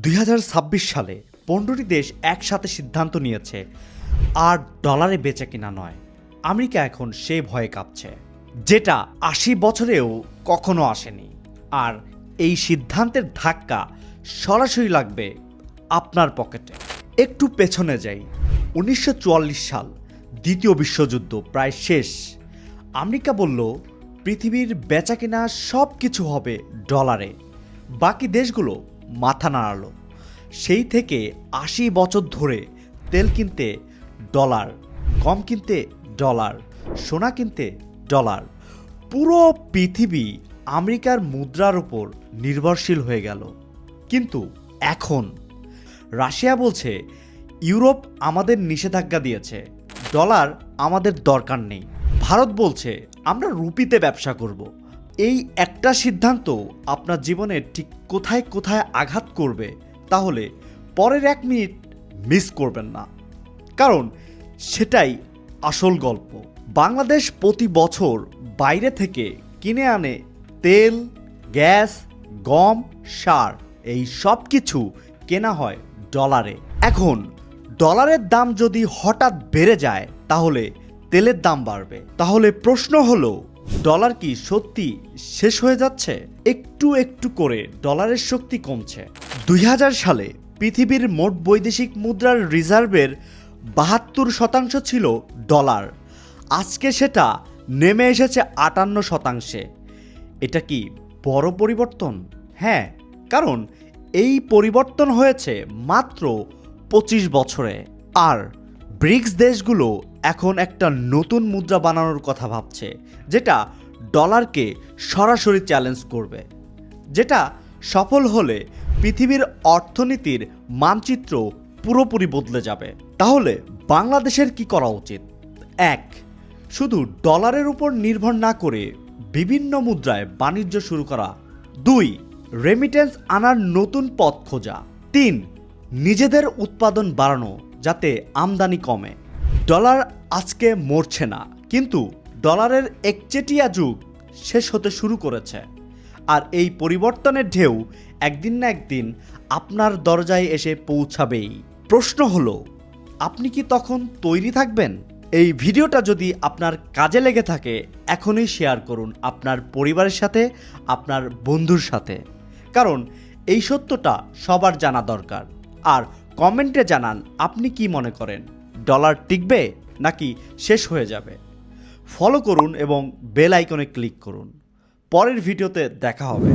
2026 সালে 15টি দেশ একসাথে সিদ্ধান্ত নিয়েছে আর ডলারে বেচা কিনা নয়। আমেরিকা এখন সেই ভয়ে কাঁপছে, যেটা 80 বছরেও কখনো আসেনি। আর এই সিদ্ধান্তের ধাক্কা সরাসরি লাগবে আপনার পকেটে। একটু পেছনে যাই। 1944 সাল, দ্বিতীয় বিশ্বযুদ্ধ প্রায় শেষ। আমেরিকা বলল পৃথিবীর বেচা কিনা সব কিছু হবে ডলারে। বাকি দেশগুলো মাথা নাড়ালো। সেই থেকে 80 বছর ধরে তেল কিনতে ডলার, গম কিনতে ডলার, সোনা কিনতে ডলার। পুরো পৃথিবী আমেরিকার মুদ্রার উপর নির্ভরশীল হয়ে গেল। কিন্তু এখন রাশিয়া বলছে ইউরোপ আমাদের নিষেধাজ্ঞা দিয়েছে, ডলার আমাদের দরকার নেই। ভারত বলছে আমরা রুপিতে ব্যবসা করব। এই একটা সিদ্ধান্ত আপনার জীবনে ঠিক কোথায় কোথায় আঘাত করবে, তাহলে পরের 1 মিনিট মিস করবেন না, কারণ সেটাই আসল গল্প। বাংলাদেশ প্রতি বছর বাইরে থেকে কিনে আনে তেল, গ্যাস, গম, সার, এই সব কিছু কেনা হয় ডলারে। এখন ডলারের দাম যদি হঠাৎ বেড়ে যায়, তাহলে তেলের দাম বাড়বে। তাহলে প্রশ্ন হলো, ডলার কি সত্যি শেষ হয়ে যাচ্ছে? একটু একটু করে ডলারের শক্তি কমছে। 2000 সালে পৃথিবীর মোট বৈদেশিক মুদ্রার রিজার্ভের 72% ছিল ডলার। আজকে সেটা নেমে এসেছে 58%। এটা কি বড় পরিবর্তন? হ্যাঁ, কারণ এই পরিবর্তন হয়েছে মাত্র 25 বছরে। আর ব্রিক্স দেশগুলো এখন একটা নতুন মুদ্রা বানানোর কথা ভাবছে, যেটা ডলারকে সরাসরি চ্যালেঞ্জ করবে। যেটা সফল হলে পৃথিবীর অর্থনীতির মানচিত্র পুরোপুরি বদলে যাবে। তাহলে বাংলাদেশের কি করা উচিত? 1. শুধু ডলারের উপর নির্ভর না করে বিভিন্ন মুদ্রায় বাণিজ্য শুরু করা। 2. রেমিটেন্স আনার নতুন পথ খোঁজা। 3. নিজেদের উৎপাদন বাড়ানো যাতে আমদানি কমে। ডলার আজকে মরছে না, কিন্তু ডলারের একচেটিয়া যুগ শেষ হতে শুরু করেছে। আর এই পরিবর্তনের ঢেউ একদিন না একদিন আপনার দরজায় এসে পৌঁছাবেই। প্রশ্ন হলো, আপনি কি তখন তৈরি থাকবেন? এই ভিডিওটা যদি আপনার কাজে লেগে থাকে, এখনই শেয়ার করুন আপনার পরিবারের সাথে, আপনার বন্ধুর সাথে, কারণ এই সত্যটা সবার জানা দরকার। আর কমেন্টে জানান আপনি কি মনে করেন, ডলার টিকবে নাকি শেষ হয়ে যাবে? ফলো করুন এবং বেল আইকনে ক্লিক করুন। পরের ভিডিওতে দেখা হবে।